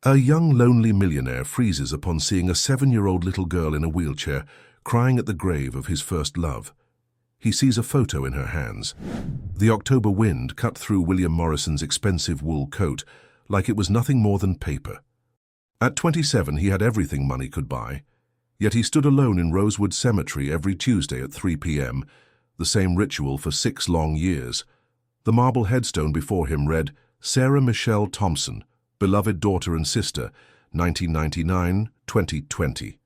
A young lonely millionaire freezes upon seeing a 7-year-old little girl in a wheelchair crying at the grave of his first love. He sees a photo in her hands. The October wind cut through William Morrison's expensive wool coat like it was nothing more than paper. At 27, he had everything money could buy, yet he stood alone in Rosewood Cemetery every Tuesday at 3 p.m., the same ritual for 6 long years. The marble headstone before him read, Sarah Michelle Thompson, beloved daughter and sister, 1999-2020.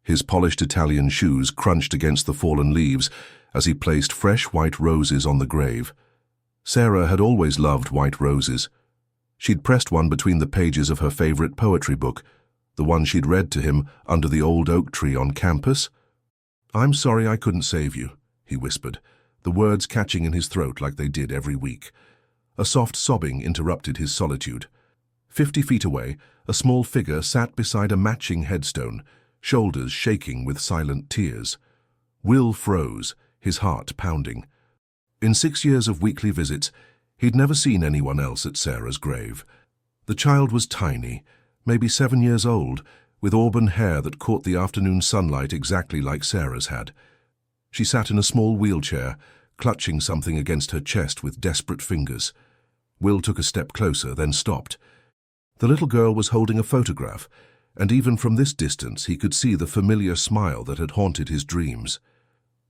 His polished Italian shoes crunched against the fallen leaves as he placed fresh white roses on the grave. Sarah had always loved white roses. She'd pressed one between the pages of her favorite poetry book, the one she'd read to him under the old oak tree on campus. "I'm sorry I couldn't save you," he whispered, the words catching in his throat like they did every week. A soft sobbing interrupted his solitude. 50 feet away, a small figure sat beside a matching headstone, shoulders shaking with silent tears. Will froze, his heart pounding. In 6 years of weekly visits, he'd never seen anyone else at Sarah's grave. The child was tiny, maybe 7 years old, with auburn hair that caught the afternoon sunlight exactly like Sarah's had. She sat in a small wheelchair, clutching something against her chest with desperate fingers. Will took a step closer, then stopped. The little girl was holding a photograph, and even from this distance he could see the familiar smile that had haunted his dreams.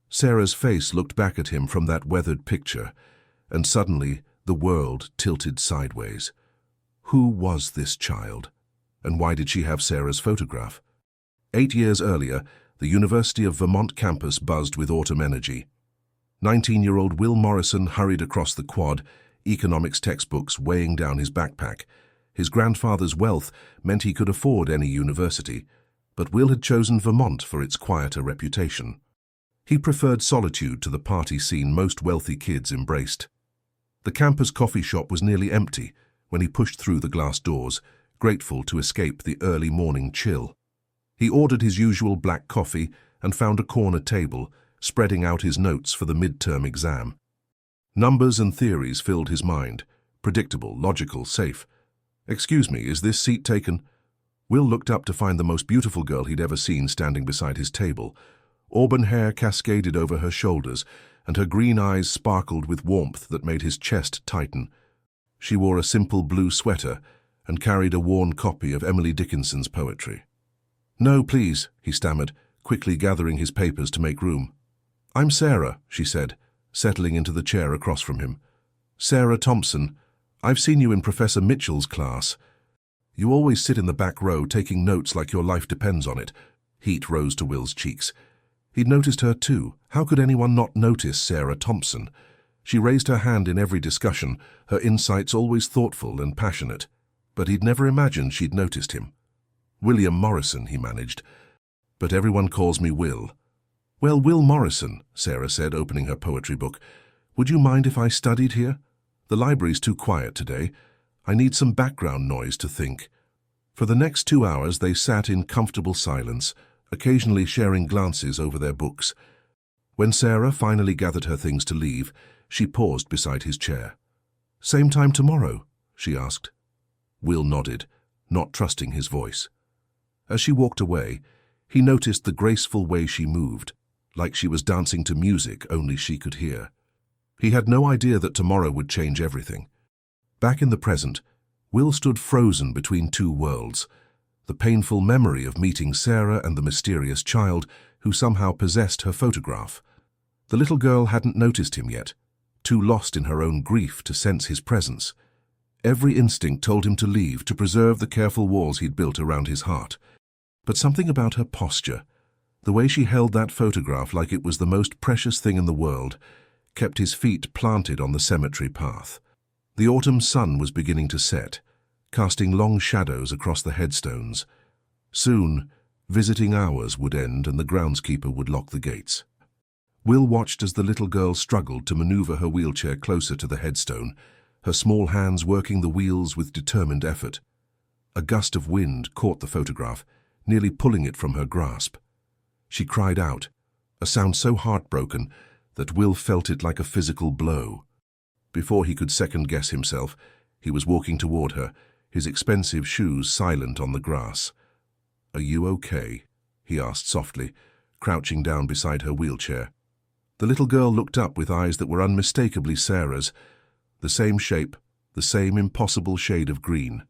Sarah's face looked back at him from that weathered picture, and suddenly the world tilted sideways. Who was this child? And why did she have Sarah's photograph? 8 years earlier, the University of Vermont campus buzzed with autumn energy. 19-year-old Will Morrison hurried across the quad, economics textbooks weighing down his backpack. His grandfather's wealth meant he could afford any university, but Will had chosen Vermont for its quieter reputation. He preferred solitude to the party scene most wealthy kids embraced. The campus coffee shop was nearly empty when he pushed through the glass doors, grateful to escape the early morning chill. He ordered his usual black coffee and found a corner table, spreading out his notes for the midterm exam. Numbers and theories filled his mind, predictable, logical, safe. "Excuse me, is this seat taken?" Will looked up to find the most beautiful girl he'd ever seen standing beside his table. Auburn hair cascaded over her shoulders, and her green eyes sparkled with warmth that made his chest tighten. She wore a simple blue sweater and carried a worn copy of Emily Dickinson's poetry. "No, please," he stammered, quickly gathering his papers to make room. "I'm Sarah," she said, settling into the chair across from him. "Sarah Thompson. I've seen you in Professor Mitchell's class. You always sit in the back row taking notes like your life depends on it." Heat rose to Will's cheeks. He'd noticed her too. How could anyone not notice Sarah Thompson? She raised her hand in every discussion, her insights always thoughtful and passionate. But he'd never imagined she'd noticed him. "William Morrison," he managed. "But everyone calls me Will." "Well, Will Morrison," Sarah said, opening her poetry book. "Would you mind if I studied here? The library's too quiet today. I need some background noise to think." For the next 2 hours they sat in comfortable silence, occasionally sharing glances over their books. When Sarah finally gathered her things to leave, she paused beside his chair. "Same time tomorrow?" she asked. Will nodded, not trusting his voice. As she walked away, he noticed the graceful way she moved, like she was dancing to music only she could hear. He had no idea that tomorrow would change everything. Back in the present, Will stood frozen between two worlds, the painful memory of meeting Sarah and the mysterious child who somehow possessed her photograph. The little girl hadn't noticed him yet, too lost in her own grief to sense his presence. Every instinct told him to leave, to preserve the careful walls he'd built around his heart. But something about her posture, the way she held that photograph like it was the most precious thing in the world, kept his feet planted on the cemetery path. The autumn sun was beginning to set, casting long shadows across the headstones. Soon, visiting hours would end and the groundskeeper would lock the gates. Will watched as the little girl struggled to maneuver her wheelchair closer to the headstone, her small hands working the wheels with determined effort. A gust of wind caught the photograph, nearly pulling it from her grasp. She cried out, a sound so heartbroken that Will felt it like a physical blow. Before he could second-guess himself, he was walking toward her, his expensive shoes silent on the grass. "Are you okay?" he asked softly, crouching down beside her wheelchair. The little girl looked up with eyes that were unmistakably Sarah's, the same shape, the same impossible shade of green.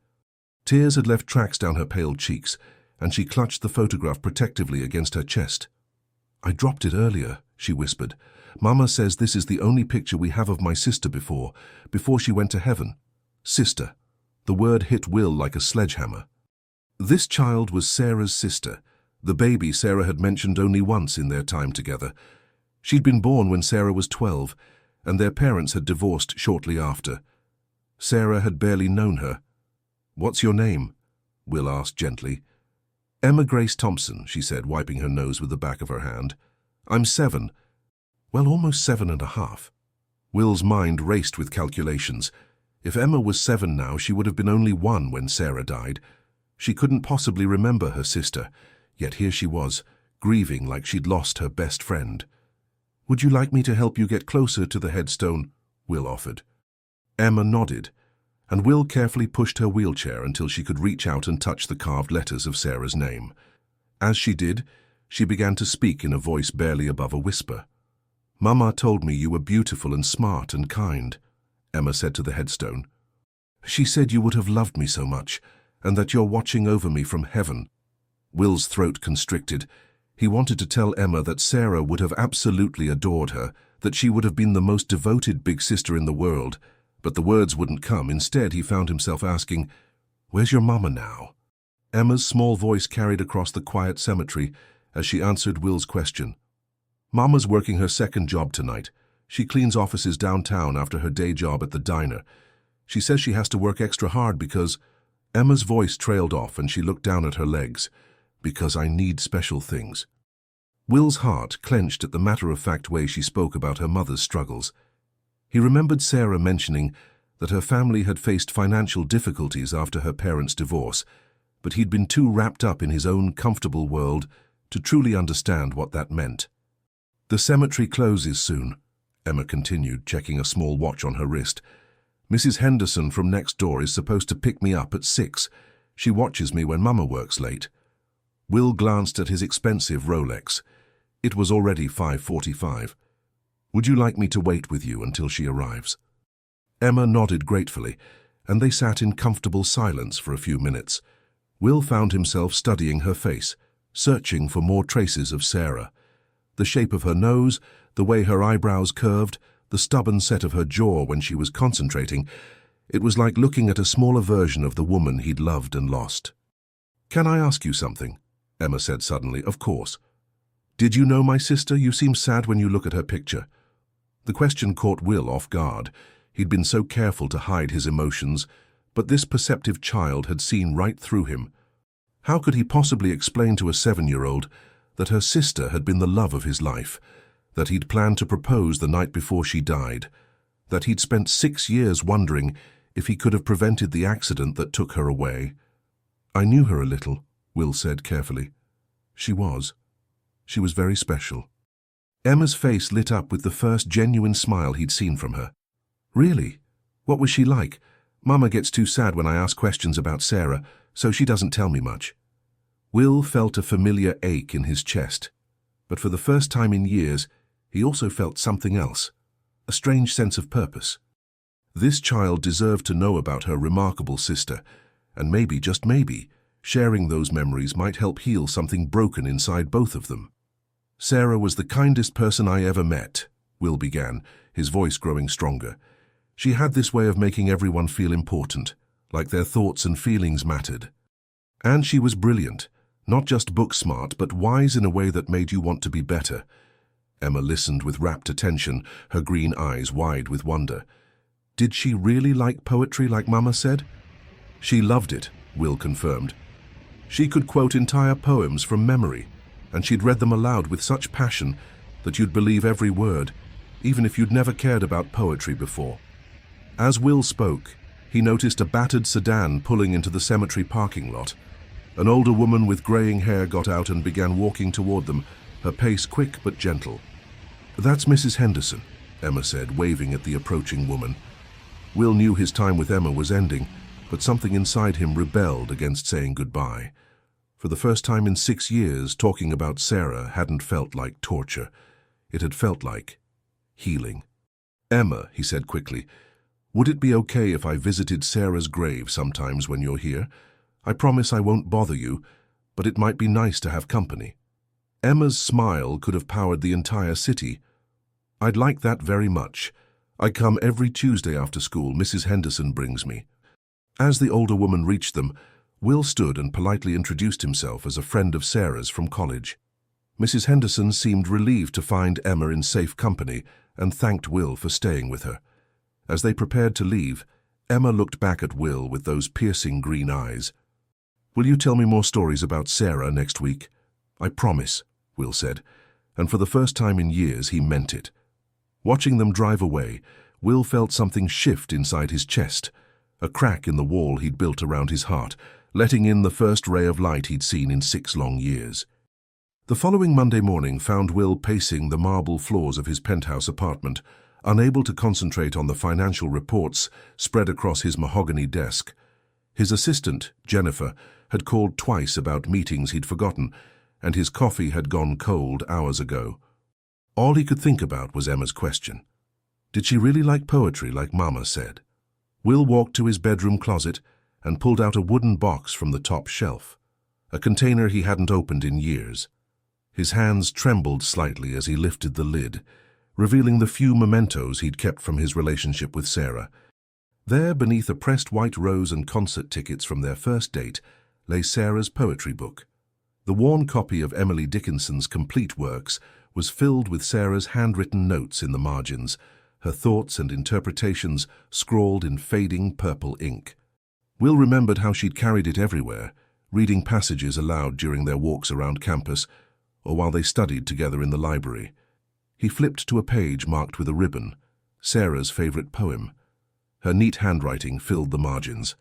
Tears had left tracks down her pale cheeks, and she clutched the photograph protectively against her chest. "I dropped it earlier," she whispered. "Mama says this is the only picture we have of my sister before she went to heaven." Sister. The word hit Will like a sledgehammer. This child was Sarah's sister, the baby Sarah had mentioned only once in their time together. She'd been born when Sarah was 12, and their parents had divorced shortly after. Sarah had barely known her. "What's your name?" Will asked gently. "Emma Grace Thompson," she said, wiping her nose with the back of her hand. "I'm 7. Well, almost 7.5. Will's mind raced with calculations. If Emma was 7 now, she would have been only 1 when Sarah died. She couldn't possibly remember her sister, yet here she was, grieving like she'd lost her best friend. "Would you like me to help you get closer to the headstone?" Will offered. Emma nodded, and Will carefully pushed her wheelchair until she could reach out and touch the carved letters of Sarah's name. As she did, she began to speak in a voice barely above a whisper. "Mama told me you were beautiful and smart and kind," Emma said to the headstone. "She said you would have loved me so much, and that you're watching over me from heaven." Will's throat constricted. He wanted to tell Emma that Sarah would have absolutely adored her, that she would have been the most devoted big sister in the world, but the words wouldn't come. Instead, he found himself asking, "Where's your mama now?" Emma's small voice carried across the quiet cemetery as she answered Will's question. "Mama's working her second job tonight. She cleans offices downtown after her day job at the diner. She says she has to work extra hard because—" Emma's voice trailed off and she looked down at her legs. "Because I need special things." Will's heart clenched at the matter-of-fact way she spoke about her mother's struggles. He remembered Sarah mentioning that her family had faced financial difficulties after her parents' divorce, but he'd been too wrapped up in his own comfortable world to truly understand what that meant. "The cemetery closes soon," Emma continued, checking a small watch on her wrist. "Mrs. Henderson from next door is supposed to pick me up at 6. She watches me when Mama works late." Will glanced at his expensive Rolex. It was already 5:45. "Would you like me to wait with you until she arrives?" Emma nodded gratefully, and they sat in comfortable silence for a few minutes. Will found himself studying her face, searching for more traces of Sarah. The shape of her nose, the way her eyebrows curved, the stubborn set of her jaw when she was concentrating. It was like looking at a smaller version of the woman he'd loved and lost. "Can I ask you something?" Emma said suddenly. "Of course." "Did you know my sister? You seem sad when you look at her picture." The question caught Will off guard. He'd been so careful to hide his emotions, but this perceptive child had seen right through him. How could he possibly explain to a 7-year-old that her sister had been the love of his life, that he'd planned to propose the night before she died, that he'd spent 6 years wondering if he could have prevented the accident that took her away? "I knew her a little," Will said carefully. She was very special." Emma's face lit up with the first genuine smile he'd seen from her. "Really? What was she like? Mama gets too sad when I ask questions about Sarah, so she doesn't tell me much." Will felt a familiar ache in his chest, but for the first time in years, he also felt something else, a strange sense of purpose. This child deserved to know about her remarkable sister, and maybe, just maybe, sharing those memories might help heal something broken inside both of them. "Sarah was the kindest person I ever met," Will began, his voice growing stronger. "She had this way of making everyone feel important, like their thoughts and feelings mattered. And she was brilliant, not just book smart, but wise in a way that made you want to be better." Emma listened with rapt attention, her green eyes wide with wonder. "Did she really like poetry like Mama said?" "She loved it," Will confirmed. "She could quote entire poems from memory, and she'd read them aloud with such passion that you'd believe every word, even if you'd never cared about poetry before." As Will spoke, he noticed a battered sedan pulling into the cemetery parking lot. An older woman with graying hair got out and began walking toward them, her pace quick but gentle. "That's Mrs. Henderson," Emma said, waving at the approaching woman. Will knew his time with Emma was ending, but something inside him rebelled against saying goodbye. For the first time in 6 years, talking about Sarah hadn't felt like torture. It had felt like healing. "Emma," he said quickly, "would it be okay if I visited Sarah's grave sometimes when you're here? I promise I won't bother you, but it might be nice to have company." Emma's smile could have powered the entire city. "I'd like that very much. I come every Tuesday after school. Mrs. Henderson brings me." As the older woman reached them, Will stood and politely introduced himself as a friend of Sarah's from college. Mrs. Henderson seemed relieved to find Emma in safe company and thanked Will for staying with her. As they prepared to leave, Emma looked back at Will with those piercing green eyes. "Will you tell me more stories about Sarah next week?" "I promise," Will said, and for the first time in years he meant it. Watching them drive away, Will felt something shift inside his chest, a crack in the wall he'd built around his heart, letting in the first ray of light he'd seen in 6 long years. The following Monday morning found Will pacing the marble floors of his penthouse apartment, unable to concentrate on the financial reports spread across his mahogany desk. His assistant, Jennifer, had called twice about meetings he'd forgotten, and his coffee had gone cold hours ago. All he could think about was Emma's question. Did she really like poetry like Mama said? Will walked to his bedroom closet and pulled out a wooden box from the top shelf, a container he hadn't opened in years. His hands trembled slightly as he lifted the lid, revealing the few mementos he'd kept from his relationship with Sarah. There, beneath a pressed white rose and concert tickets from their first date, lay Sarah's poetry book. The worn copy of Emily Dickinson's complete works was filled with Sarah's handwritten notes in the margins, her thoughts and interpretations scrawled in fading purple ink. Will remembered how she'd carried it everywhere, reading passages aloud during their walks around campus, or while they studied together in the library. He flipped to a page marked with a ribbon, Sarah's favorite poem. Her neat handwriting filled the margins.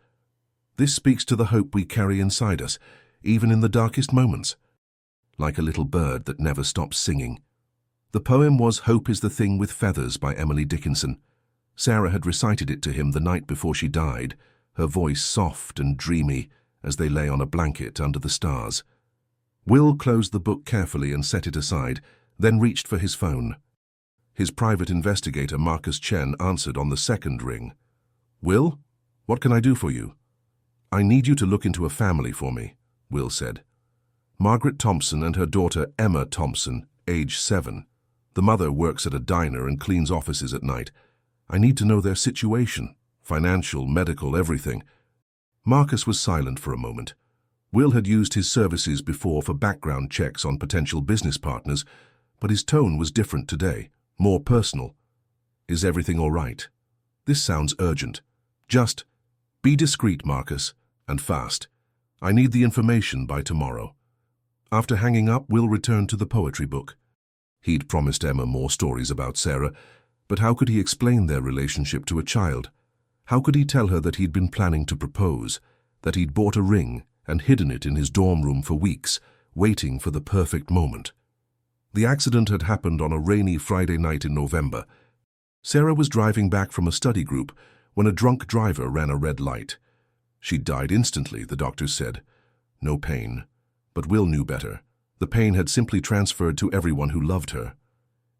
"This speaks to the hope we carry inside us, even in the darkest moments. Like a little bird that never stops singing." The poem was "Hope is the Thing with Feathers" by Emily Dickinson. Sarah had recited it to him the night before she died, her voice soft and dreamy as they lay on a blanket under the stars. Will closed the book carefully and set it aside, then reached for his phone. His private investigator, Marcus Chen, answered on the second ring. "Will, what can I do for you?" "I need you to look into a family for me," Will said. "Margaret Thompson and her daughter Emma Thompson, age 7. The mother works at a diner and cleans offices at night. I need to know their situation, financial, medical, everything." Marcus was silent for a moment. Will had used his services before for background checks on potential business partners, but his tone was different today, more personal. "Is everything all right? This sounds urgent. Just be discreet, Marcus, and fast. I need the information by tomorrow." After hanging up, Will returned to the poetry book. He'd promised Emma more stories about Sarah, but how could he explain their relationship to a child? How could he tell her that he'd been planning to propose, that he'd bought a ring and hidden it in his dorm room for weeks, waiting for the perfect moment? The accident had happened on a rainy Friday night in November. Sarah was driving back from a study group when a drunk driver ran a red light. She died instantly, the doctors said. No pain. But Will knew better. The pain had simply transferred to everyone who loved her.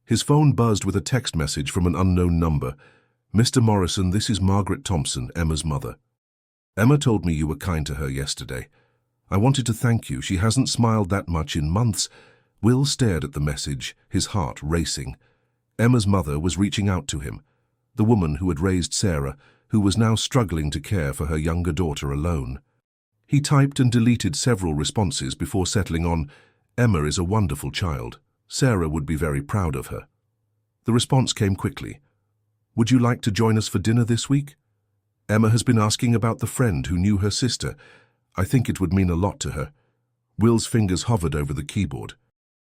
His phone buzzed with a text message from an unknown number. "Mr. Morrison, this is Margaret Thompson, Emma's mother. Emma told me you were kind to her yesterday. I wanted to thank you. She hasn't smiled that much in months." Will stared at the message, his heart racing. Emma's mother was reaching out to him, the woman who had raised Sarah, who was now struggling to care for her younger daughter alone. He typed and deleted several responses before settling on, "Emma is a wonderful child. Sarah would be very proud of her." The response came quickly. "Would you like to join us for dinner this week? Emma has been asking about the friend who knew her sister. I think it would mean a lot to her." Will's fingers hovered over the keyboard.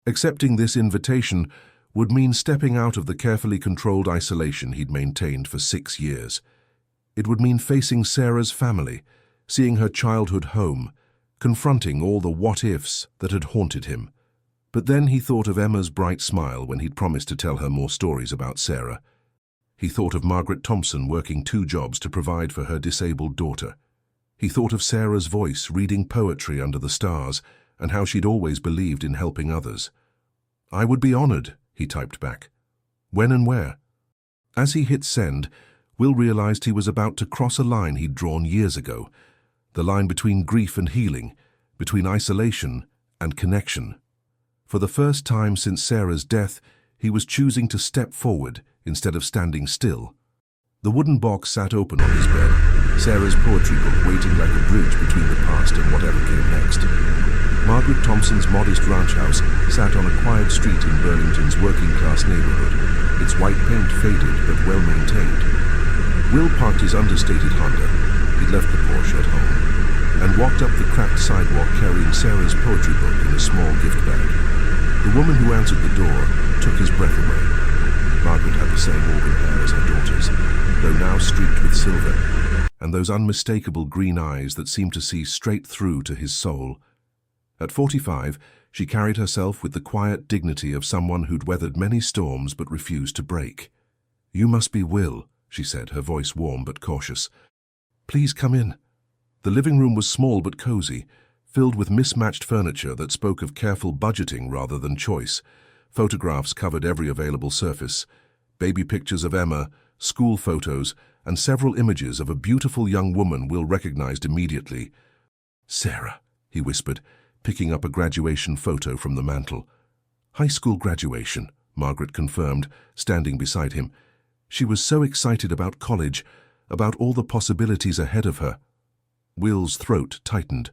Accepting this invitation would mean stepping out of the carefully controlled isolation he'd maintained for 6 years. It would mean facing Sarah's family, seeing her childhood home, confronting all the what-ifs that had haunted him. But then he thought of Emma's bright smile when he'd promised to tell her more stories about Sarah. He thought of Margaret Thompson working 2 jobs to provide for her disabled daughter. He thought of Sarah's voice reading poetry under the stars and how she'd always believed in helping others. "I would be honored," he typed back. "When and where?" As he hit send, Will realized he was about to cross a line he'd drawn years ago, the line between grief and healing, between isolation and connection. For the first time since Sarah's death, he was choosing to step forward instead of standing still. The wooden box sat open on his bed, Sarah's poetry book waiting like a bridge between the past and whatever came next. Margaret Thompson's modest ranch house sat on a quiet street in Burlington's working-class neighborhood, its white paint faded but well-maintained. Will parked his understated Honda, he'd left the Porsche at home, and walked up the cracked sidewalk carrying Sarah's poetry book in a small gift bag. The woman who answered the door took his breath away. Margaret had the same auburn hair as her daughter's, though now streaked with silver, and those unmistakable green eyes that seemed to see straight through to his soul. At 45, she carried herself with the quiet dignity of someone who'd weathered many storms but refused to break. "You must be Will," she said, her voice warm but cautious. "Please come in." The living room was small but cozy, filled with mismatched furniture that spoke of careful budgeting rather than choice. Photographs covered every available surface. Baby pictures of Emma, school photos, and several images of a beautiful young woman Will recognized immediately. "Sarah," he whispered, picking up a graduation photo from the mantel. "High school graduation," Margaret confirmed, standing beside him. She was so excited about college, about all the possibilities ahead of her. Will's throat tightened.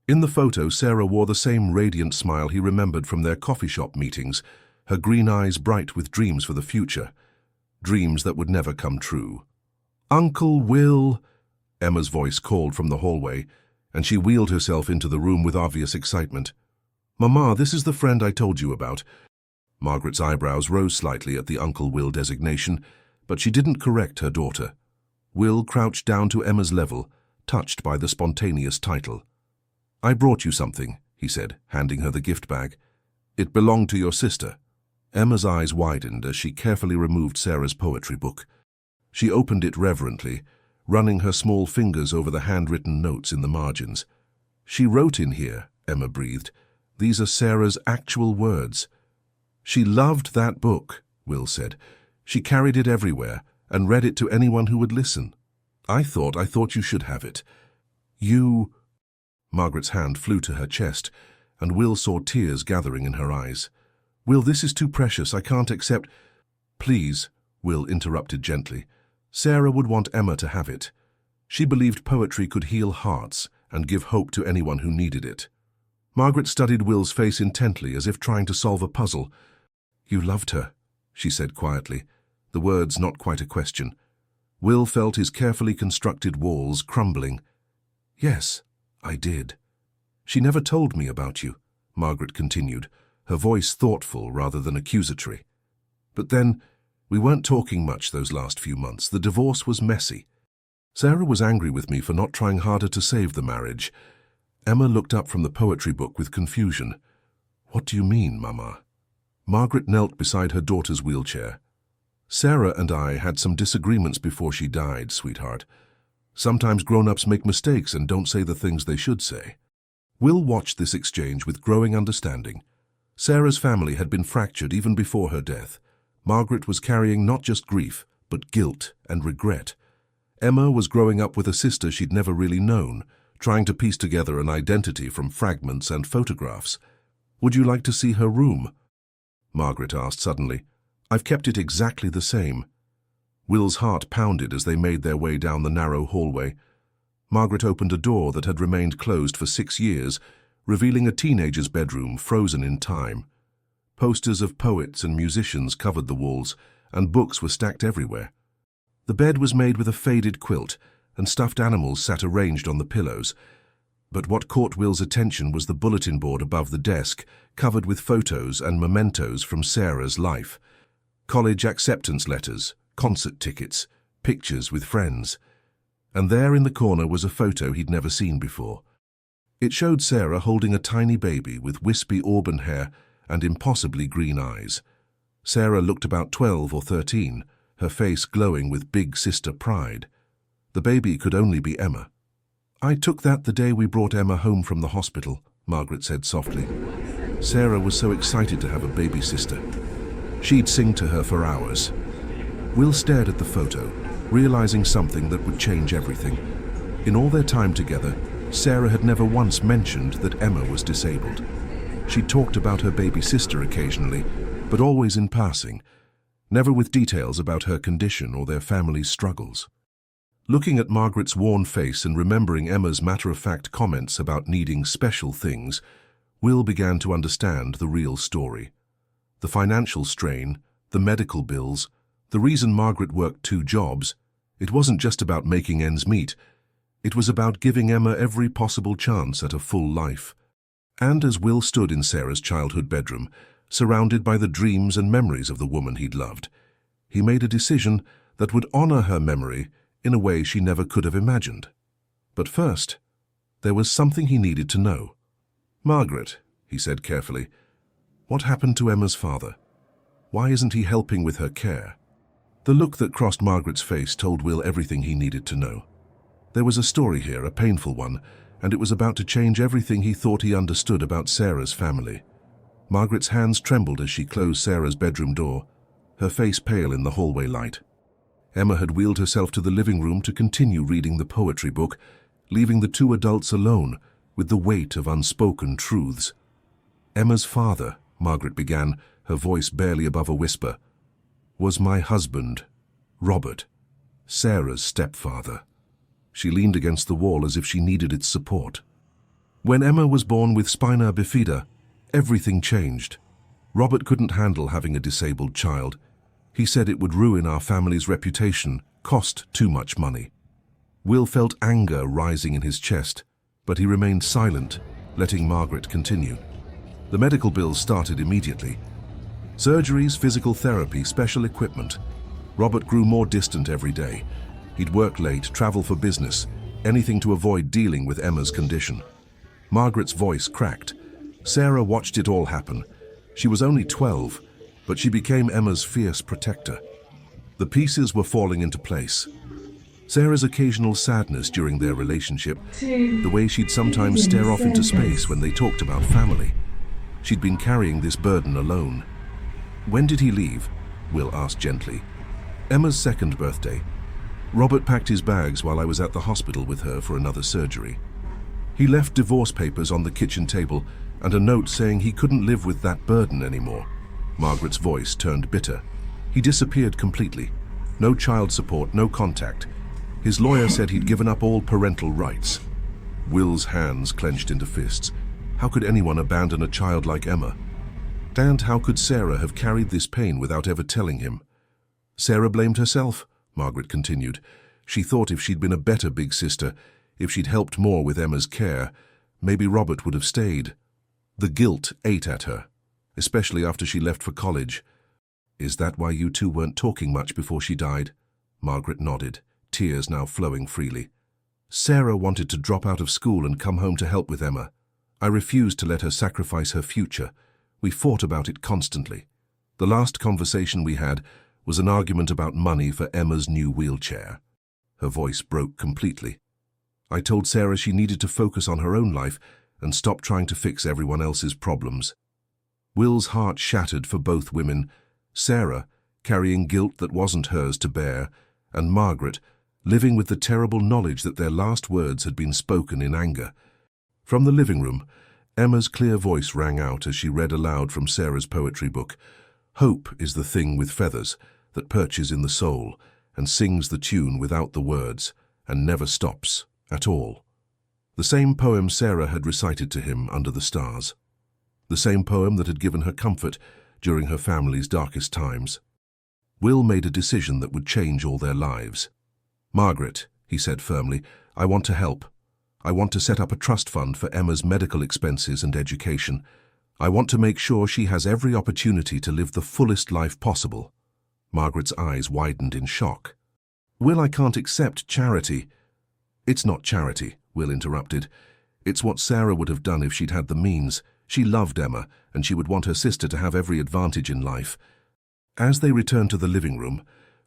In the photo, Sarah wore the same radiant smile he remembered from their coffee shop meetings, her green eyes bright with dreams for the future, dreams that would never come true. "Uncle Will," Emma's voice called from the hallway, and she wheeled herself into the room with obvious excitement. "Mama, this is the friend I told you about." Margaret's eyebrows rose slightly at the Uncle Will designation, but she didn't correct her daughter. Will crouched down to Emma's level, touched by the spontaneous title. "I brought you something," he said, handing her the gift bag. "It belonged to your sister." Emma's eyes widened as she carefully removed Sarah's poetry book. She opened it reverently, running her small fingers over the handwritten notes in the margins. "She wrote in here," Emma breathed. "These are Sarah's actual words." "She loved that book," Will said. "She carried it everywhere and read it to anyone who would listen. I thought you should have it." "You—" Margaret's hand flew to her chest, and Will saw tears gathering in her eyes. "Will, this is too precious. I can't accept—" "Please," Will interrupted gently. "Sarah would want Emma to have it. She believed poetry could heal hearts and give hope to anyone who needed it." Margaret studied Will's face intently, as if trying to solve a puzzle. "You loved her," she said quietly, the words not quite a question. Will felt his carefully constructed walls crumbling. "Yes, I did." "She never told me about you," Margaret continued, her voice thoughtful rather than accusatory. "But then, we weren't talking much those last few months. The divorce was messy. Sarah was angry with me for not trying harder to save the marriage." Emma looked up from the poetry book with confusion. "What do you mean, Mama?" Margaret knelt beside her daughter's wheelchair. "Sarah and I had some disagreements before she died, sweetheart. Sometimes grown-ups make mistakes and don't say the things they should say." Will watched this exchange with growing understanding. Sarah's family had been fractured even before her death. Margaret was carrying not just grief, but guilt and regret. Emma was growing up with a sister she'd never really known, trying to piece together an identity from fragments and photographs. "Would you like to see her room?" Margaret asked suddenly. "I've kept it exactly the same." Will's heart pounded as they made their way down the narrow hallway. Margaret opened a door that had remained closed for 6 years, revealing a teenager's bedroom frozen in time. Posters of poets and musicians covered the walls, and books were stacked everywhere. The bed was made with a faded quilt, and stuffed animals sat arranged on the pillows. But what caught Will's attention was the bulletin board above the desk, covered with photos and mementos from Sarah's life. College acceptance letters, concert tickets, pictures with friends. And there in the corner was a photo he'd never seen before. It showed Sarah holding a tiny baby with wispy auburn hair and impossibly green eyes. Sarah looked about 12 or 13, her face glowing with big sister pride. The baby could only be Emma. "I took that the day we brought Emma home from the hospital," Margaret said softly. Sarah was so excited to have a baby sister. She'd sing to her for hours. Will stared at the photo, realizing something that would change everything. In all their time together, Sarah had never once mentioned that Emma was disabled. She talked about her baby sister occasionally, but always in passing, never with details about her condition or their family's struggles. Looking at Margaret's worn face and remembering Emma's matter-of-fact comments about needing special things, Will began to understand the real story. The financial strain, the medical bills, the reason Margaret worked 2 jobs, it wasn't just about making ends meet. It was about giving Emma every possible chance at a full life. And as Will stood in Sarah's childhood bedroom, surrounded by the dreams and memories of the woman he'd loved, he made a decision that would honor her memory in a way she never could have imagined. But first, there was something he needed to know. "Margaret," he said carefully, "what happened to Emma's father? Why isn't he helping with her care?" The look that crossed Margaret's face told Will everything he needed to know. There was a story here, a painful one, and it was about to change everything he thought he understood about Sarah's family. Margaret's hands trembled as she closed Sarah's bedroom door, her face pale in the hallway light. Emma had wheeled herself to the living room to continue reading the poetry book, leaving the 2 adults alone with the weight of unspoken truths. "Emma's father," Margaret began, her voice barely above a whisper, "was my husband, Robert, Sarah's stepfather." She leaned against the wall as if she needed its support. "When Emma was born with spina bifida, everything changed. Robert couldn't handle having a disabled child. He said it would ruin our family's reputation, cost too much money." Will felt anger rising in his chest, but he remained silent, letting Margaret continue. The medical bills started immediately. Surgeries, physical therapy, special equipment. Robert grew more distant every day. He'd work late, travel for business, anything to avoid dealing with Emma's condition. Margaret's voice cracked. Sarah watched it all happen. She was only 12, but she became Emma's fierce protector. The pieces were falling into place. Sarah's occasional sadness during their relationship, the way she'd sometimes stare off into space when they talked about family. She'd been carrying this burden alone. "When did he leave?" Will asked gently. "Emma's 2nd birthday. Robert packed his bags while I was at the hospital with her for another surgery. He left divorce papers on the kitchen table and a note saying he couldn't live with that burden anymore." Margaret's voice turned bitter. "He disappeared completely. No child support, no contact. His lawyer said he'd given up all parental rights." Will's hands clenched into fists. How could anyone abandon a child like Emma? And how could Sarah have carried this pain without ever telling him? "Sarah blamed herself," Margaret continued. "She thought if she'd been a better big sister, if she'd helped more with Emma's care, maybe Robert would have stayed. The guilt ate at her, especially after she left for college." "Is that why you 2 weren't talking much before she died?" Margaret nodded, tears now flowing freely. "Sarah wanted to drop out of school and come home to help with Emma. I refused to let her sacrifice her future. We fought about it constantly. The last conversation we had was an argument about money for Emma's new wheelchair." Her voice broke completely. "I told Sarah she needed to focus on her own life and stop trying to fix everyone else's problems." Will's heart shattered for both women, Sarah, carrying guilt that wasn't hers to bear, and Margaret, living with the terrible knowledge that their last words had been spoken in anger. From the living room, Emma's clear voice rang out as she read aloud from Sarah's poetry book. "Hope is the thing with feathers that perches in the soul and sings the tune without the words and never stops at all." The same poem Sarah had recited to him under the stars. The same poem that had given her comfort during her family's darkest times. Will made a decision that would change all their lives. "Margaret," he said firmly, "I want to help. I want to set up a trust fund for Emma's medical expenses and education. I want to make sure she has every opportunity to live the fullest life possible." Margaret's eyes widened in shock. "Will, I can't accept charity." "It's not charity," Will interrupted. "It's what Sarah would have done if she'd had the means. She loved Emma, and she would want her sister to have every advantage in life." As they returned to the living room,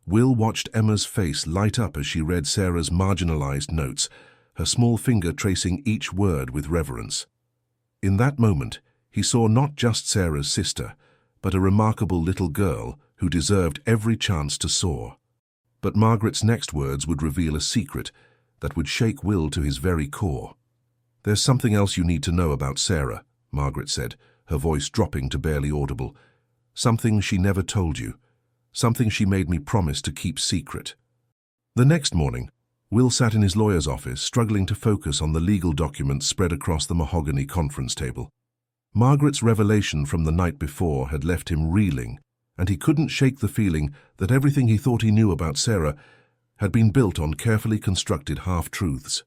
Will watched Emma's face light up as she read Sarah's marginalized notes, her small finger tracing each word with reverence. In that moment, he saw not just Sarah's sister, but a remarkable little girl who deserved every chance to soar. But Margaret's next words would reveal a secret that would shake Will to his very core. "There's something else you need to know about Sarah," Margaret said, her voice dropping to barely audible. "Something she never told you. Something she made me promise to keep secret." The next morning, Will sat in his lawyer's office, struggling to focus on the legal documents spread across the mahogany conference table. Margaret's revelation from the night before had left him reeling, and he couldn't shake the feeling that everything he thought he knew about Sarah had been built on carefully constructed half-truths.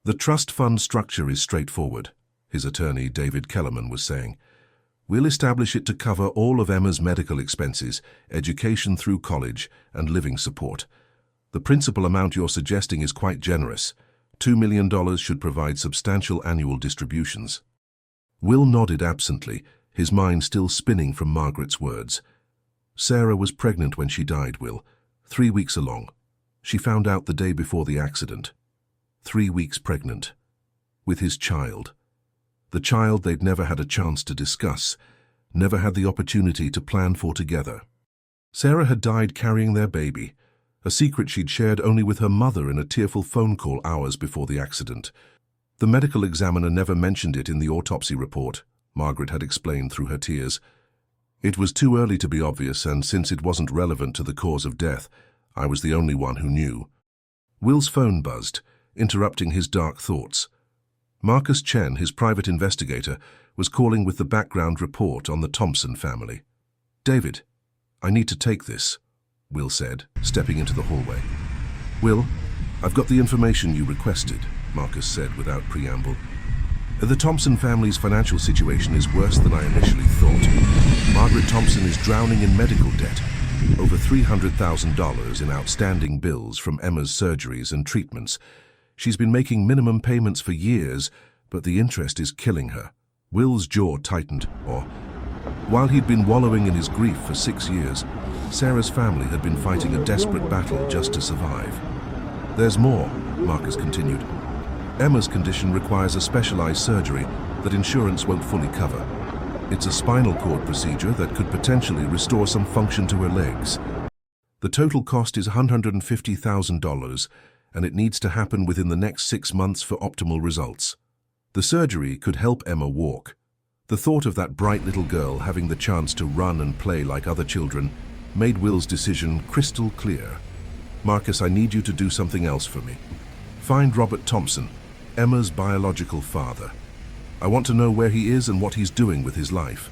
"The trust fund structure is straightforward," his attorney David Kellerman was saying. "We'll establish it to cover all of Emma's medical expenses, education through college, and living support. The principal amount you're suggesting is quite generous. $2 million should provide substantial annual distributions." Will nodded absently, his mind still spinning from Margaret's words. "Sarah was pregnant when she died, Will. 3 weeks along. She found out the day before the accident. 3 weeks pregnant. With his child. The child they'd never had a chance to discuss, never had the opportunity to plan for together. Sarah had died carrying their baby, a secret she'd shared only with her mother in a tearful phone call hours before the accident. The medical examiner never mentioned it in the autopsy report," Margaret had explained through her tears. "It was too early to be obvious, and since it wasn't relevant to the cause of death, I was the only one who knew." Will's phone buzzed, interrupting his dark thoughts. Marcus Chen, his private investigator, was calling with the background report on the Thompson family. "David, I need to take this," Will said, stepping into the hallway. "Will, I've got the information you requested," Marcus said without preamble. "The Thompson family's financial situation is worse than I initially thought. Margaret Thompson is drowning in medical debt, over $300,000 in outstanding bills from Emma's surgeries and treatments. She's been making minimum payments for years, but the interest is killing her." Will's jaw tightened. While he'd been wallowing in his grief for 6 years, Sarah's family had been fighting a desperate battle just to survive. "There's more," Marcus continued. "Emma's condition requires a specialized surgery that insurance won't fully cover. It's a spinal cord procedure that could potentially restore some function to her legs. The total cost is $150,000, and it needs to happen within the next 6 months for optimal results. The surgery could help Emma walk." The thought of that bright little girl having the chance to run and play like other children made Will's decision crystal clear. "Marcus, I need you to do something else for me. Find Robert Thompson, Emma's biological father. I want to know where he is and what he's doing with his life."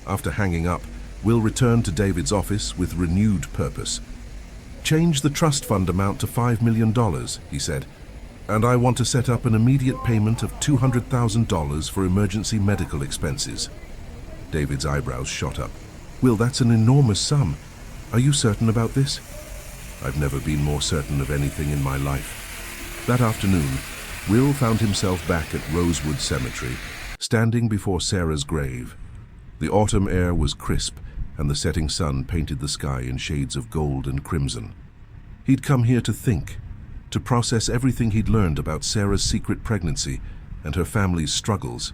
After hanging up, Will returned to David's office with renewed purpose. "Change the trust fund amount to $5 million, he said, "and I want to set up an immediate payment of $200,000 for emergency medical expenses." David's eyebrows shot up. "Will, that's an enormous sum. Are you certain about this?" "I've never been more certain of anything in my life." That afternoon, Will found himself back at Rosewood Cemetery, standing before Sarah's grave. The autumn air was crisp, and the setting sun painted the sky in shades of gold and crimson. He'd come here to think, to process everything he'd learned about Sarah's secret pregnancy and her family's struggles.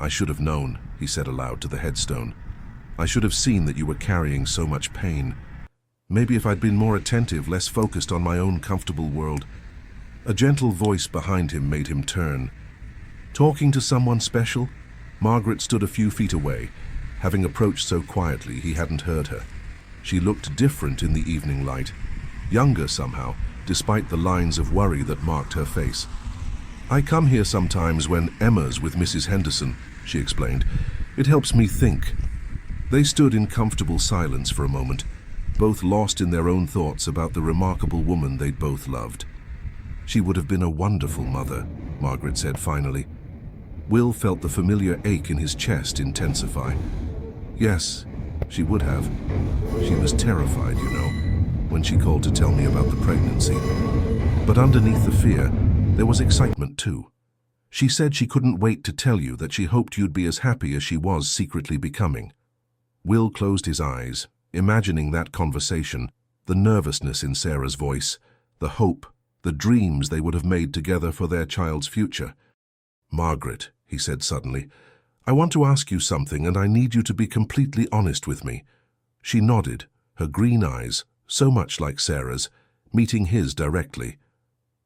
"I should have known," he said aloud to the headstone. "I should have seen that you were carrying so much pain. Maybe if I'd been more attentive, less focused on my own comfortable world." A gentle voice behind him made him turn. Talking to someone special? Margaret stood a few feet away, having approached so quietly he hadn't heard her. She looked different in the evening light, younger somehow, despite the lines of worry that marked her face. "I come here sometimes when Emma's with Mrs. Henderson," she explained. "It helps me think." They stood in comfortable silence for a moment, both lost in their own thoughts about the remarkable woman they'd both loved. "She would have been a wonderful mother," Margaret said finally. Will felt the familiar ache in his chest intensify. "Yes, she would have. She was terrified, you know, when she called to tell me about the pregnancy. But underneath the fear, there was excitement too. She said she couldn't wait to tell you that she hoped you'd be as happy as she was secretly becoming." Will closed his eyes, imagining that conversation, the nervousness in Sarah's voice, the hope the dreams they would have made together for their child's future. "Margaret," he said suddenly, "I want to ask you something, and I need you to be completely honest with me." She nodded, her green eyes, so much like Sarah's, meeting his directly.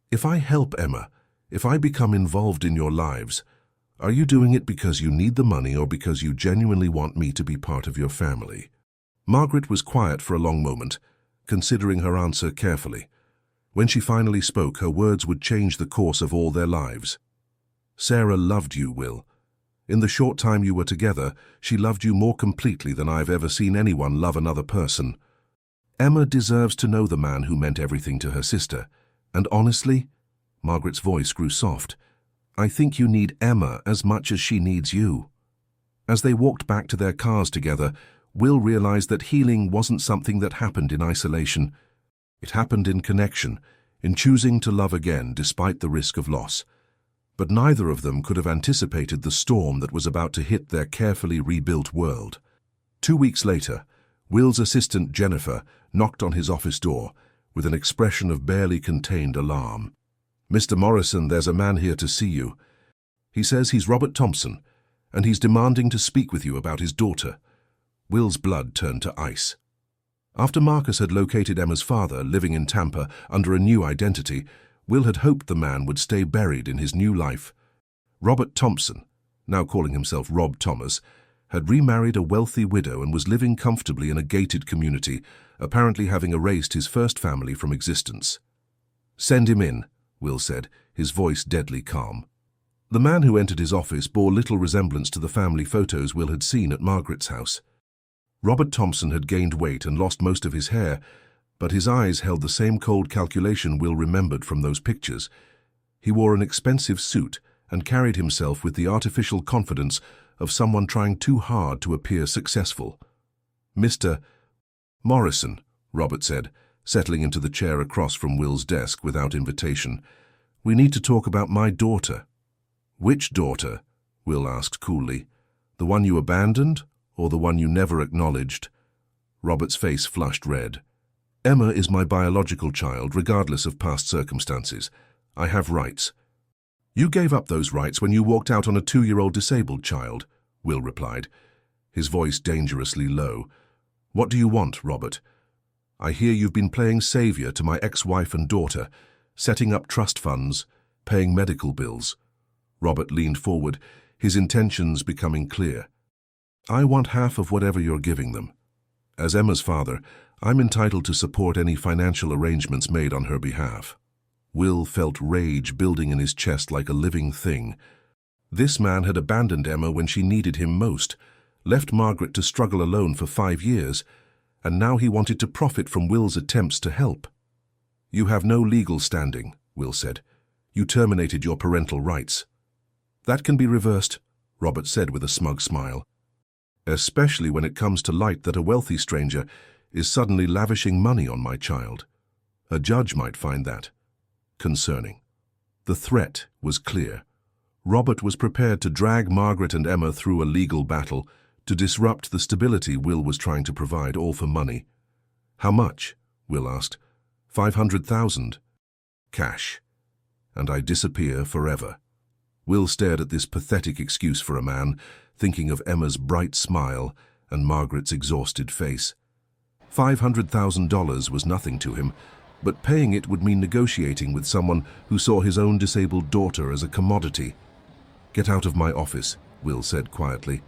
"If I help Emma, if I become involved in your lives, are you doing it because you need the money or because you genuinely want me to be part of your family?" Margaret was quiet for a long moment, considering her answer carefully. When she finally spoke, her words would change the course of all their lives. "Sarah loved you, Will. In the short time you were together, she loved you more completely than I've ever seen anyone love another person. Emma deserves to know the man who meant everything to her sister. And honestly," Margaret's voice grew soft, "I think you need Emma as much as she needs you." As they walked back to their cars together, Will realized that healing wasn't something that happened in isolation. It happened in connection, in choosing to love again despite the risk of loss. But neither of them could have anticipated the storm that was about to hit their carefully rebuilt world. 2 weeks later, Will's assistant Jennifer knocked on his office door with an expression of barely contained alarm. "Mr. Morrison, there's a man here to see you. He says he's Robert Thompson, and he's demanding to speak with you about his daughter." Will's blood turned to ice. After Marcus had located Emma's father, living in Tampa under a new identity, Will had hoped the man would stay buried in his new life. Robert Thompson, now calling himself Rob Thomas, had remarried a wealthy widow and was living comfortably in a gated community, apparently having erased his first family from existence. "Send him in," Will said, his voice deadly calm. The man who entered his office bore little resemblance to the family photos Will had seen at Margaret's house. Robert Thompson had gained weight and lost most of his hair, but his eyes held the same cold calculation Will remembered from those pictures. He wore an expensive suit and carried himself with the artificial confidence of someone trying too hard to appear successful. "Mr. Morrison," Robert said, settling into the chair across from Will's desk without invitation, "we need to talk about my daughter." "Which daughter?" Will asked coolly. "The one you abandoned, or the one you never acknowledged?" Robert's face flushed red. "Emma is my biological child, regardless of past circumstances. I have rights." "You gave up those rights when you walked out on a 2-year-old disabled child," Will replied, his voice dangerously low. "What do you want, Robert? I hear you've been playing savior to my ex-wife and daughter, setting up trust funds, paying medical bills." Robert leaned forward, his intentions becoming clear. "I want half of whatever you're giving them. As Emma's father, I'm entitled to support any financial arrangements made on her behalf." Will felt rage building in his chest like a living thing. This man had abandoned Emma when she needed him most, left Margaret to struggle alone for 5 years, and now he wanted to profit from Will's attempts to help. "You have no legal standing," Will said. "You terminated your parental rights." "That can be reversed," Robert said with a smug smile. "Especially when it comes to light that a wealthy stranger is suddenly lavishing money on my child. A judge might find that concerning." The threat was clear. Robert was prepared to drag Margaret and Emma through a legal battle to disrupt the stability Will was trying to provide, all for money. "How much?" Will asked. "500,000. Cash. And I disappear forever." Will stared at this pathetic excuse for a man, thinking of Emma's bright smile and Margaret's exhausted face. $500,000 was nothing to him, but paying it would mean negotiating with someone who saw his own disabled daughter as a commodity. "Get out of my office," Will said quietly.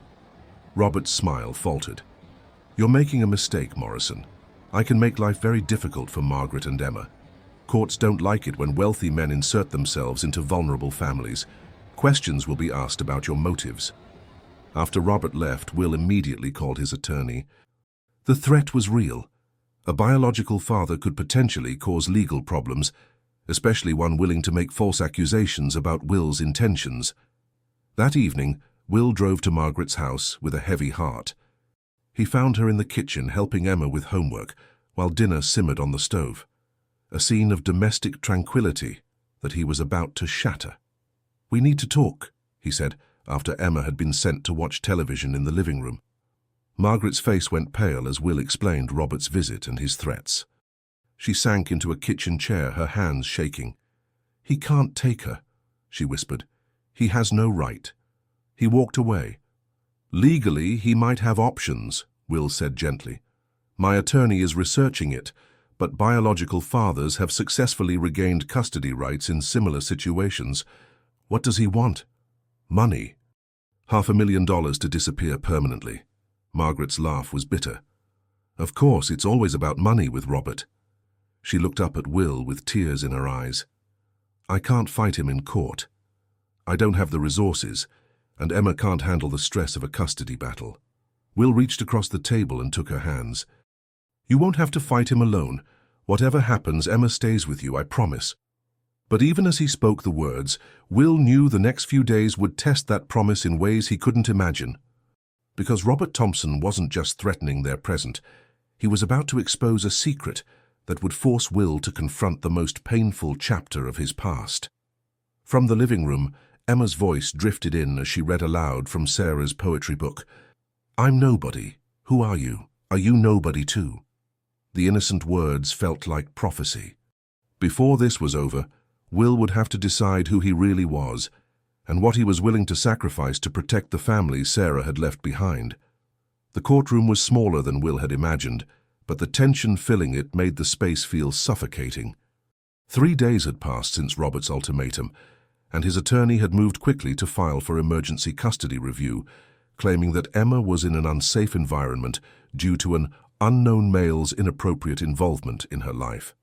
Robert's smile faltered. "You're making a mistake, Morrison. I can make life very difficult for Margaret and Emma. Courts don't like it when wealthy men insert themselves into vulnerable families. Questions will be asked about your motives." After Robert left, Will immediately called his attorney. The threat was real. A biological father could potentially cause legal problems, especially one willing to make false accusations about Will's intentions. That evening, Will drove to Margaret's house with a heavy heart. He found her in the kitchen helping Emma with homework, while dinner simmered on the stove. A scene of domestic tranquility that he was about to shatter. "We need to talk," he said, after Emma had been sent to watch television in the living room. Margaret's face went pale as Will explained Robert's visit and his threats. She sank into a kitchen chair, her hands shaking. "He can't take her," she whispered. "He has no right." He walked away. "Legally, he might have options," Will said gently. "My attorney is researching it, but biological fathers have successfully regained custody rights in similar situations. What does he want? Money. $500,000 to disappear permanently." Margaret's laugh was bitter. "Of course, it's always about money with Robert." She looked up at Will with tears in her eyes. "I can't fight him in court. I don't have the resources, and Emma can't handle the stress of a custody battle." Will reached across the table and took her hands. "You won't have to fight him alone. Whatever happens, Emma stays with you, I promise." But even as he spoke the words, Will knew the next few days would test that promise in ways he couldn't imagine. Because Robert Thompson wasn't just threatening their present, he was about to expose a secret that would force Will to confront the most painful chapter of his past. From the living room, Emma's voice drifted in as she read aloud from Sarah's poetry book. "I'm nobody. Who are you? Are you nobody too?" The innocent words felt like prophecy. Before this was over, Will would have to decide who he really was and what he was willing to sacrifice to protect the family Sarah had left behind. The courtroom was smaller than Will had imagined, but the tension filling it made the space feel suffocating. 3 days had passed since Robert's ultimatum, and his attorney had moved quickly to file for emergency custody review, claiming that Emma was in an unsafe environment due to an unknown male's inappropriate involvement in her life.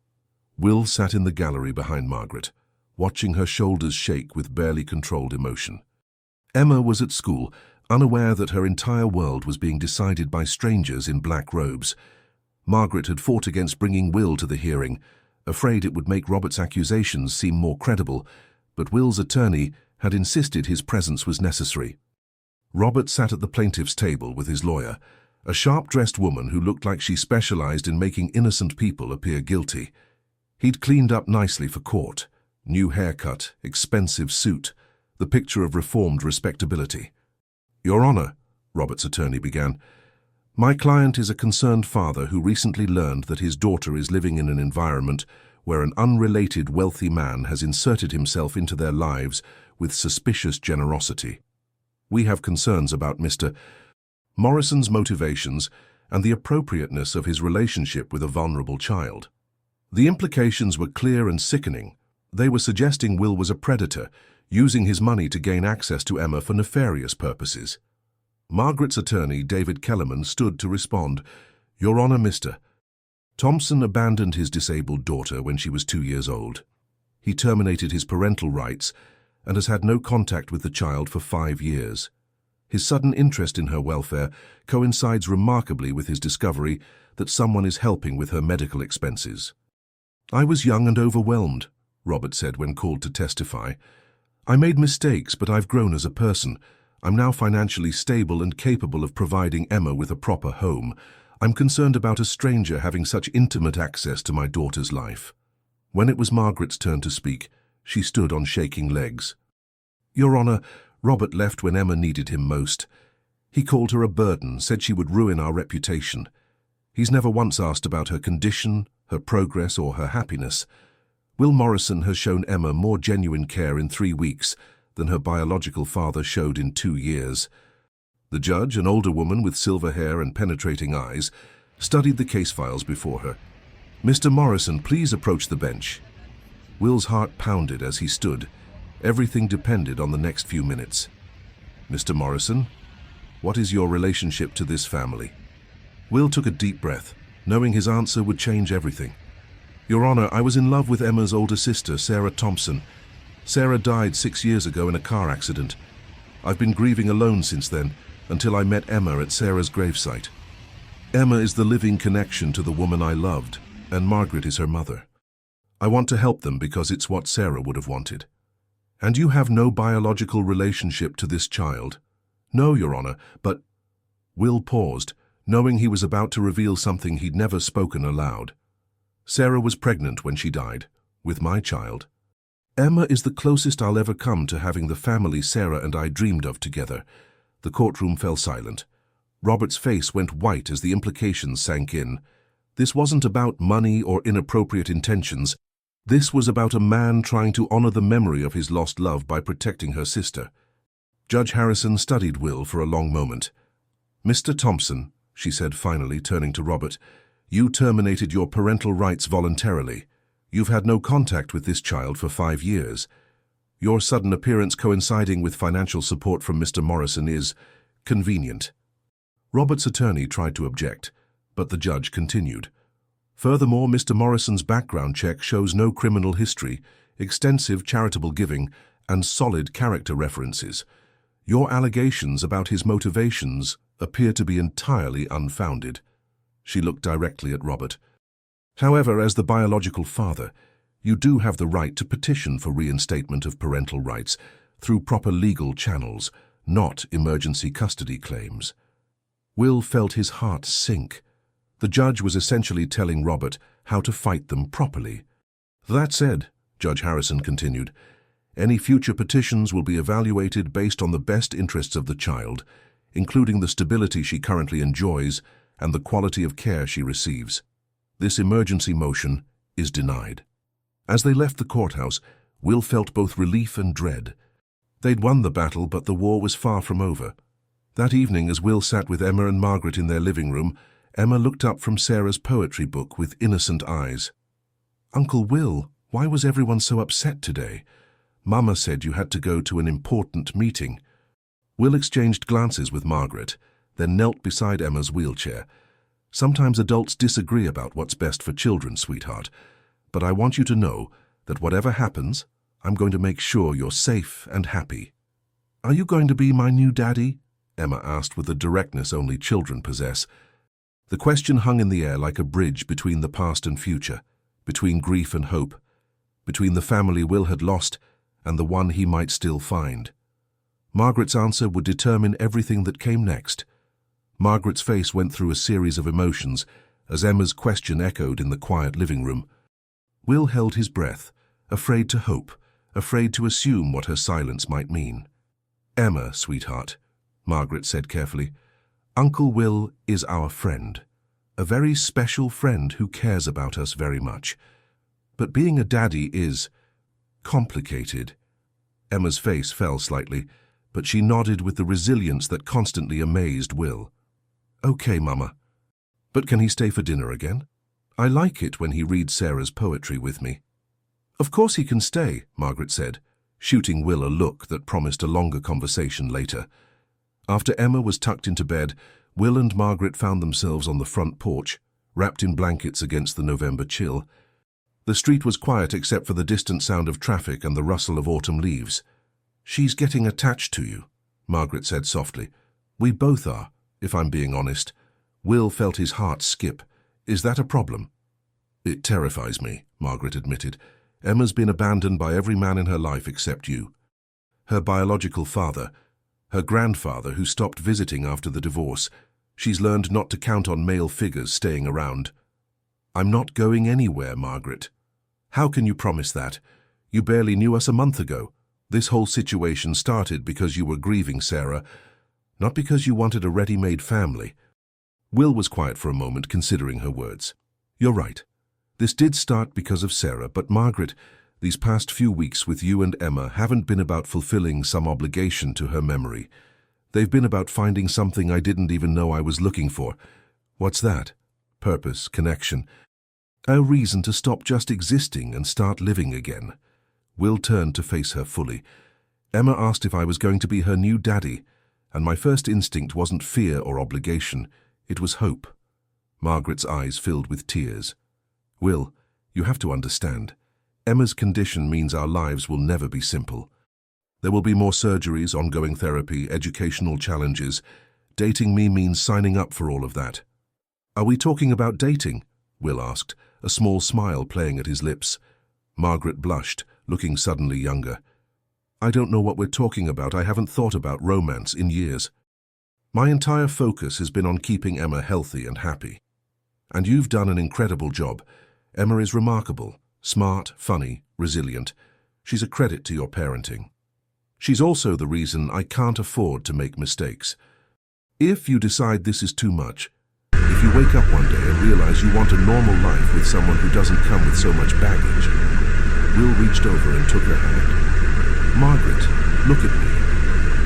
Will sat in the gallery behind Margaret, watching her shoulders shake with barely controlled emotion. Emma was at school, unaware that her entire world was being decided by strangers in black robes. Margaret had fought against bringing Will to the hearing, afraid it would make Robert's accusations seem more credible, but Will's attorney had insisted his presence was necessary. Robert sat at the plaintiff's table with his lawyer, a sharp-dressed woman who looked like she specialized in making innocent people appear guilty. He'd cleaned up nicely for court. New haircut, expensive suit, the picture of reformed respectability. "Your Honor," Robert's attorney began, "my client is a concerned father who recently learned that his daughter is living in an environment where an unrelated wealthy man has inserted himself into their lives with suspicious generosity. We have concerns about Mr. Morrison's motivations and the appropriateness of his relationship with a vulnerable child." The implications were clear and sickening. They were suggesting Will was a predator, using his money to gain access to Emma for nefarious purposes. Margaret's attorney, David Kellerman, stood to respond. "Your Honor, Mr. Thompson abandoned his disabled daughter when she was 2 years old. He terminated his parental rights and has had no contact with the child for 5 years. His sudden interest in her welfare coincides remarkably with his discovery that someone is helping with her medical expenses." "I was young and overwhelmed," Robert said when called to testify. "I made mistakes, but I've grown as a person. I'm now financially stable and capable of providing Emma with a proper home. I'm concerned about a stranger having such intimate access to my daughter's life." When it was Margaret's turn to speak, she stood on shaking legs. "Your Honor, Robert left when Emma needed him most. He called her a burden, said she would ruin our reputation. He's never once asked about her condition, her progress, or her happiness. Will Morrison has shown Emma more genuine care in 3 weeks than her biological father showed in 2 years. The judge, an older woman with silver hair and penetrating eyes, studied the case files before her. "Mr. Morrison, please approach the bench." Will's heart pounded as he stood. Everything depended on the next few minutes. "Mr. Morrison, what is your relationship to this family?" Will took a deep breath, knowing his answer would change everything. "Your Honor, I was in love with Emma's older sister, Sarah Thompson. Sarah died 6 years ago in a car accident. I've been grieving alone since then, until I met Emma at Sarah's gravesite. Emma is the living connection to the woman I loved, and Margaret is her mother. I want to help them because it's what Sarah would have wanted." "And you have no biological relationship to this child?" "No, Your Honor, but—" Will paused, knowing he was about to reveal something he'd never spoken aloud. "Sarah was pregnant when she died, with my child. Emma is the closest I'll ever come to having the family Sarah and I dreamed of together." The courtroom fell silent. Robert's face went white as the implications sank in. This wasn't about money or inappropriate intentions. This was about a man trying to honor the memory of his lost love by protecting her sister. Judge Harrison studied Will for a long moment. "Mr. Thompson," she said finally, turning to Robert, "you terminated your parental rights voluntarily. You've had no contact with this child for 5 years. Your sudden appearance coinciding with financial support from Mr. Morrison is convenient." Robert's attorney tried to object, but the judge continued. "Furthermore, Mr. Morrison's background check shows no criminal history, extensive charitable giving, and solid character references. Your allegations about his motivations appear to be entirely unfounded." She looked directly at Robert. "However, as the biological father, you do have the right to petition for reinstatement of parental rights through proper legal channels, not emergency custody claims." Will felt his heart sink. The judge was essentially telling Robert how to fight them properly. "That said," Judge Harrison continued, "any future petitions will be evaluated based on the best interests of the child, including the stability she currently enjoys and the quality of care she receives. This emergency motion is denied." As they left the courthouse, Will felt both relief and dread. They'd won the battle, but the war was far from over. That evening, as Will sat with Emma and Margaret in their living room, Emma looked up from Sarah's poetry book with innocent eyes. "Uncle Will, why was everyone so upset today? Mama said you had to go to an important meeting." Will exchanged glances with Margaret, then knelt beside Emma's wheelchair. "Sometimes adults disagree about what's best for children, sweetheart, but I want you to know that whatever happens, I'm going to make sure you're safe and happy." "Are you going to be my new daddy?" Emma asked with the directness only children possess. The question hung in the air like a bridge between the past and future, between grief and hope, between the family Will had lost and the one he might still find. Margaret's answer would determine everything that came next. Margaret's face went through a series of emotions as Emma's question echoed in the quiet living room. Will held his breath, afraid to hope, afraid to assume what her silence might mean. "Emma, sweetheart," Margaret said carefully, "Uncle Will is our friend, a very special friend who cares about us very much. But being a daddy is complicated." Emma's face fell slightly, but she nodded with the resilience that constantly amazed Will. "Okay, Mama. But can he stay for dinner again? I like it when he reads Sarah's poetry with me." "Of course he can stay," Margaret said, shooting Will a look that promised a longer conversation later. After Emma was tucked into bed, Will and Margaret found themselves on the front porch, wrapped in blankets against the November chill. The street was quiet except for the distant sound of traffic and the rustle of autumn leaves. "She's getting attached to you," Margaret said softly. "We both are, if I'm being honest." Will felt his heart skip. "Is that a problem?" "It terrifies me," Margaret admitted. "Emma's been abandoned by every man in her life except you. Her biological father, her grandfather who stopped visiting after the divorce. She's learned not to count on male figures staying around." "I'm not going anywhere, Margaret." "How can you promise that? You barely knew us a month ago. This whole situation started because you were grieving Sarah, not because you wanted a ready-made family." Will was quiet for a moment, considering her words. "You're right. This did start because of Sarah, but Margaret, these past few weeks with you and Emma haven't been about fulfilling some obligation to her memory. They've been about finding something I didn't even know I was looking for." "What's that?" "Purpose, connection. A reason to stop just existing and start living again." Will turned to face her fully. "Emma asked if I was going to be her new daddy, and my first instinct wasn't fear or obligation, it was hope." Margaret's eyes filled with tears. "Will, you have to understand. Emma's condition means our lives will never be simple. There will be more surgeries, ongoing therapy, educational challenges. Dating me means signing up for all of that." "Are we talking about dating?" Will asked, a small smile playing at his lips. Margaret blushed, looking suddenly younger. "I don't know what we're talking about. I haven't thought about romance in years. My entire focus has been on keeping Emma healthy and happy. And you've done an incredible job. Emma is remarkable, smart, funny, resilient. She's a credit to your parenting. She's also the reason I can't afford to make mistakes. If you decide this is too much, If you wake up one day and realize you want a normal life with someone who doesn't come with so much baggage. Will reached over and took her hand. Margaret, look at me.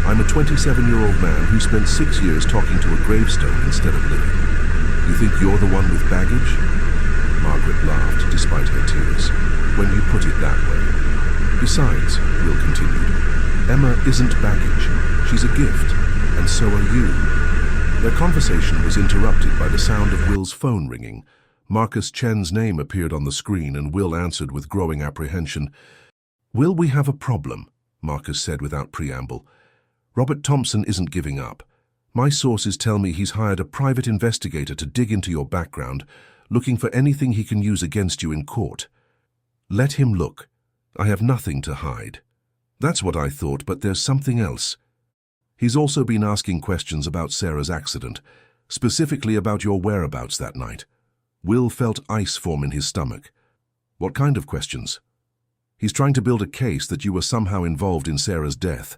I'm a 27-year-old man who spent 6 years talking to a gravestone instead of living. You think you're the one with baggage? Margaret laughed despite her tears. When you put it that way. Besides, Will continued, Emma isn't baggage. She's a gift, and so are you. Their conversation was interrupted by the sound of Will's phone ringing. Marcus Chen's name appeared on the screen and Will answered with growing apprehension. Will, we have a problem, Marcus said without preamble. Robert Thompson isn't giving up. My sources tell me he's hired a private investigator to dig into your background, looking for anything he can use against you in court. Let him look. I have nothing to hide. That's what I thought, but there's something else. He's also been asking questions about Sarah's accident, specifically about your whereabouts that night. Will felt ice form in his stomach. What kind of questions? He's trying to build a case that you were somehow involved in Sarah's death.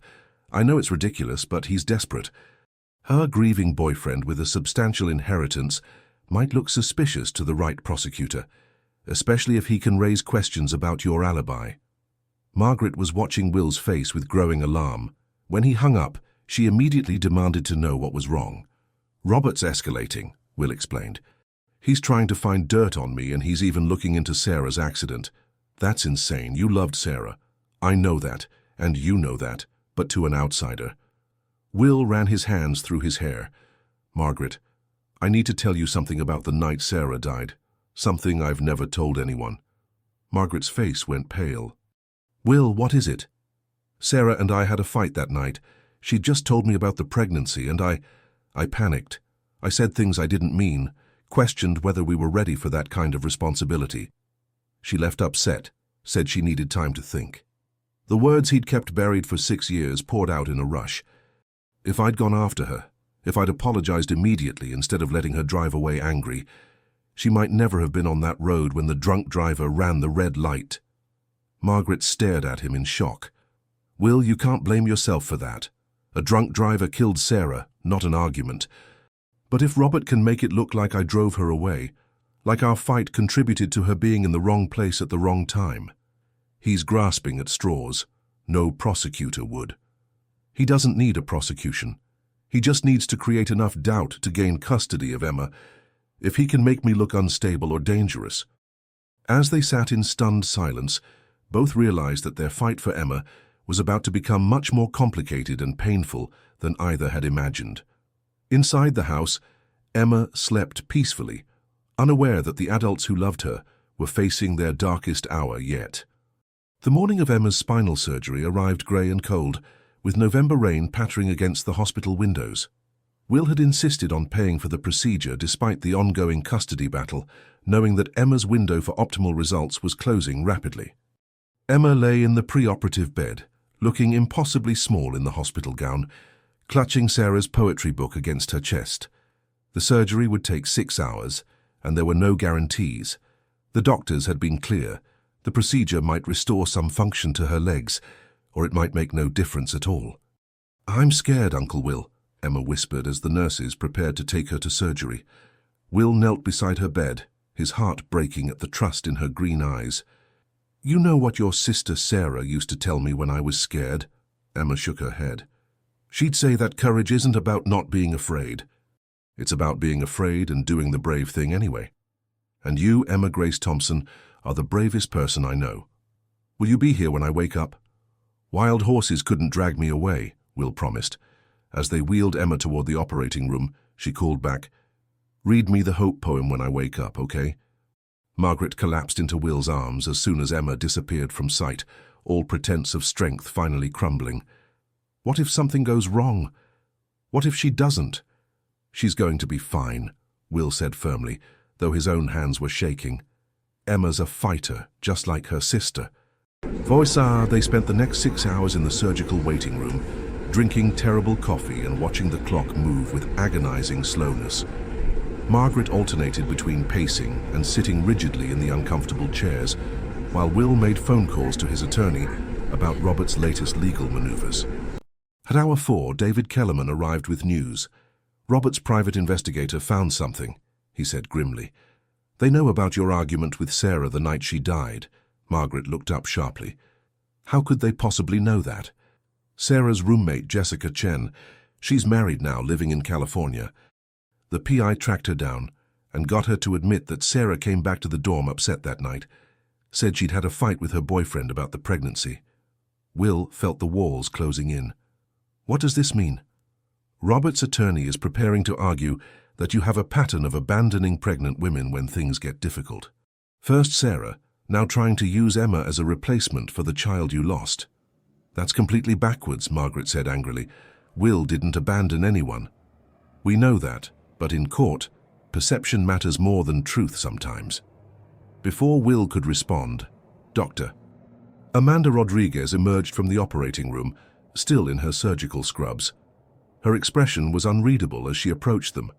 I know it's ridiculous, but he's desperate. Her grieving boyfriend with a substantial inheritance might look suspicious to the right prosecutor, especially if he can raise questions about your alibi. Margaret was watching Will's face with growing alarm. When he hung up, she immediately demanded to know what was wrong. Robert's escalating, Will explained. He's trying to find dirt on me and he's even looking into Sarah's accident. That's insane. You loved Sarah. I know that, and you know that. But to an outsider. Will ran his hands through his hair. Margaret, I need to tell you something about the night Sarah died. Something I've never told anyone. Margaret's face went pale. Will, what is it? Sarah and I had a fight that night. She'd just told me about the pregnancy and I panicked. I said things I didn't mean, questioned whether we were ready for that kind of responsibility. She left upset, said she needed time to think. The words he'd kept buried for 6 years poured out in a rush. If I'd gone after her, if I'd apologized immediately instead of letting her drive away angry, she might never have been on that road when the drunk driver ran the red light. Margaret stared at him in shock. Will, you can't blame yourself for that. A drunk driver killed Sarah, not an argument. But if Robert can make it look like I drove her away, like our fight contributed to her being in the wrong place at the wrong time. He's grasping at straws. No prosecutor would. He doesn't need a prosecution. He just needs to create enough doubt to gain custody of Emma, if he can make me look unstable or dangerous. As they sat in stunned silence, both realized that their fight for Emma was about to become much more complicated and painful than either had imagined. Inside the house, Emma slept peacefully, unaware that the adults who loved her were facing their darkest hour yet. The morning of Emma's spinal surgery arrived grey and cold, with November rain pattering against the hospital windows. Will had insisted on paying for the procedure despite the ongoing custody battle, knowing that Emma's window for optimal results was closing rapidly. Emma lay in the preoperative bed, looking impossibly small in the hospital gown, clutching Sarah's poetry book against her chest. The surgery would take 6 hours, and there were no guarantees. The doctors had been clear. The procedure might restore some function to her legs, or it might make no difference at all. "I'm scared, Uncle Will," Emma whispered as the nurses prepared to take her to surgery. Will knelt beside her bed, his heart breaking at the trust in her green eyes. "You know what your sister Sarah used to tell me when I was scared?" Emma shook her head. "She'd say that courage isn't about not being afraid. It's about being afraid and doing the brave thing anyway. And you, Emma Grace Thompson, are the bravest person I know. Will you be here when I wake up?" "Wild horses couldn't drag me away," Will promised. As they wheeled Emma toward the operating room, she called back, "Read me the hope poem when I wake up, okay?" Margaret collapsed into Will's arms as soon as Emma disappeared from sight, all pretense of strength finally crumbling. What if something goes wrong? What if she doesn't? "She's going to be fine," Will said firmly, though his own hands were shaking. "Emma's a fighter, just like her sister." They spent the next 6 hours in the surgical waiting room, drinking terrible coffee and watching the clock move with agonizing slowness. Margaret alternated between pacing and sitting rigidly in the uncomfortable chairs, while Will made phone calls to his attorney about Robert's latest legal maneuvers. At hour 4, David Kellerman arrived with news. Robert's private investigator found something. he said grimly. "They know about your argument with Sarah the night she died." Margaret looked up sharply. "How could they possibly know that?" "Sarah's roommate, Jessica Chen. She's married now, living in California. The PI tracked her down and got her to admit that Sarah came back to the dorm upset that night. Said she'd had a fight with her boyfriend about the pregnancy." Will felt the walls closing in. "What does this mean?" "Robert's attorney is preparing to argue that you have a pattern of abandoning pregnant women when things get difficult. First Sarah, now trying to use Emma as a replacement for the child you lost." "That's completely backwards," Margaret said angrily. "Will didn't abandon anyone." "We know that, but in court, perception matters more than truth sometimes." Before Will could respond, Dr. Amanda Rodriguez emerged from the operating room, still in her surgical scrubs. Her expression was unreadable as she approached them.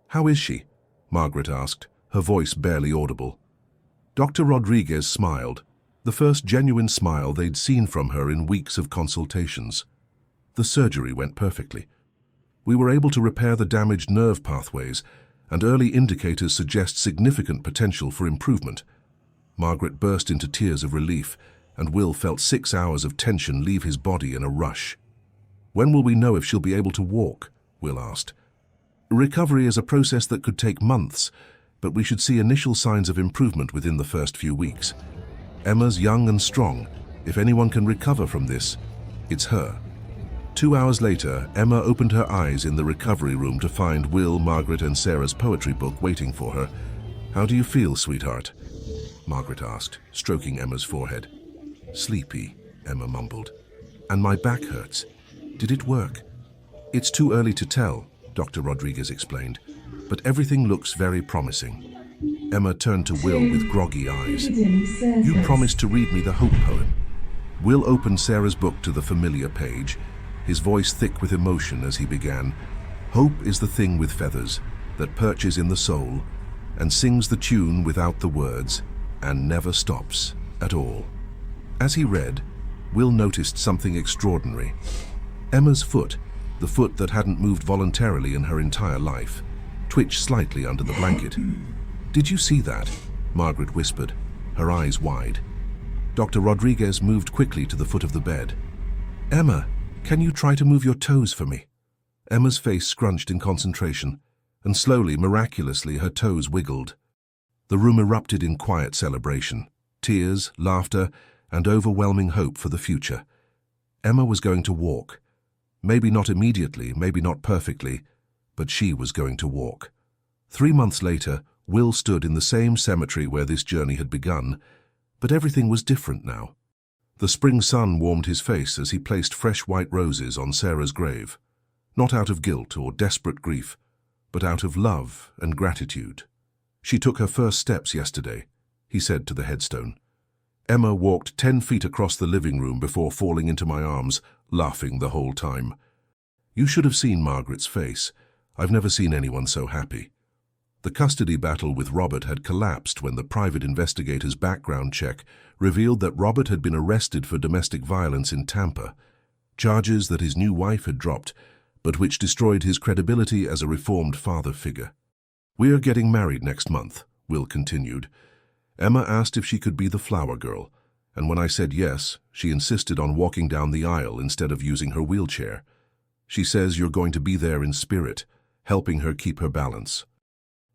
"How is she?" Margaret asked, her voice barely audible. Dr. Rodriguez smiled, the first genuine smile they'd seen from her in weeks of consultations. "The surgery went perfectly. We were able to repair the damaged nerve pathways, and early indicators suggest significant potential for improvement." Margaret burst into tears of relief, and Will felt 6 hours of tension leave his body in a rush. "When will we know if she'll be able to walk?" Will asked. "Recovery is a process that could take months, but we should see initial signs of improvement within the first few weeks. Emma's young and strong. If anyone can recover from this, it's her." 2 hours later, Emma opened her eyes in the recovery room to find Will, Margaret, and Sarah's poetry book waiting for her. "How do you feel, sweetheart?" Margaret asked, stroking Emma's forehead. "Sleepy," Emma mumbled. "And my back hurts. Did it work?" "It's too early to tell," Dr. Rodriguez explained, "but everything looks very promising." Emma turned to Will with groggy eyes. "You promised to read me the Hope poem." Will opened Sarah's book to the familiar page, his voice thick with emotion as he began. "Hope is the thing with feathers that perches in the soul and sings the tune without the words and never stops at all." As he read, Will noticed something extraordinary. Emma's foot, the foot that hadn't moved voluntarily in her entire life, twitched slightly under the blanket. "Did you see that?" Margaret whispered, her eyes wide. Dr. Rodriguez moved quickly to the foot of the bed. "Emma, can you try to move your toes for me?" Emma's face scrunched in concentration, and slowly, miraculously, her toes wiggled. The room erupted in quiet celebration, tears, laughter, and overwhelming hope for the future. Emma was going to walk. Maybe not immediately, maybe not perfectly, but she was going to walk. 3 months later, Will stood in the same cemetery where this journey had begun, but everything was different now. The spring sun warmed his face as he placed fresh white roses on Sarah's grave, not out of guilt or desperate grief, but out of love and gratitude. "She took her first steps yesterday," he said to the headstone. Emma walked 10 feet across the living room before falling into my arms, laughing the whole time. You should have seen Margaret's face. I've never seen anyone so happy. The custody battle with Robert had collapsed when the private investigator's background check revealed that Robert had been arrested for domestic violence in Tampa, charges that his new wife had dropped, but which destroyed his credibility as a reformed father figure. "We are getting married next month," Will continued. "Emma asked if she could be the flower girl, and when I said yes, she insisted on walking down the aisle instead of using her wheelchair. She says you're going to be there in spirit, helping her keep her balance."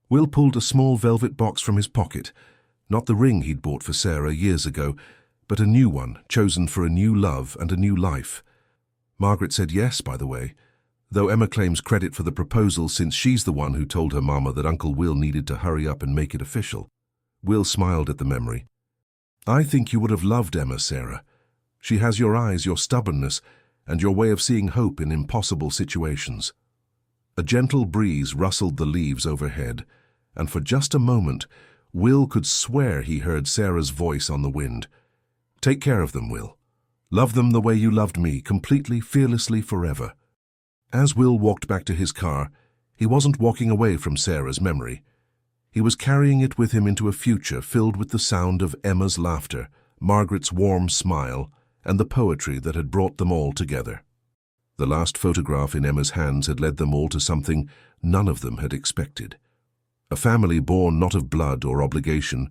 Will pulled a small velvet box from his pocket, not the ring he'd bought for Sarah years ago, but a new one, chosen for a new love and a new life. Margaret said yes, by the way, though Emma claims credit for the proposal since she's the one who told her mama that Uncle Will needed to hurry up and make it official. Will smiled at the memory. "I think you would have loved Emma, Sarah. She has your eyes, your stubbornness, and your way of seeing hope in impossible situations." A gentle breeze rustled the leaves overhead, and for just a moment, Will could swear he heard Sarah's voice on the wind. "Take care of them, Will. Love them the way you loved me, completely, fearlessly, forever." As Will walked back to his car, he wasn't walking away from Sarah's memory. He was carrying it with him into a future filled with the sound of Emma's laughter, Margaret's warm smile, and the poetry that had brought them all together. The last photograph in Emma's hands had led them all to something none of them had expected. A family born not of blood or obligation,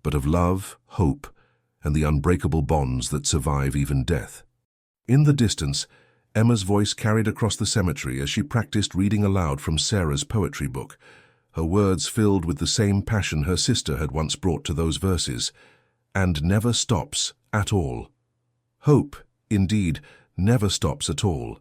but of love, hope, and the unbreakable bonds that survive even death. In the distance, Emma's voice carried across the cemetery as she practiced reading aloud from Sarah's poetry book, her words filled with the same passion her sister had once brought to those verses, and never stops at all. Hope, indeed, never stops at all.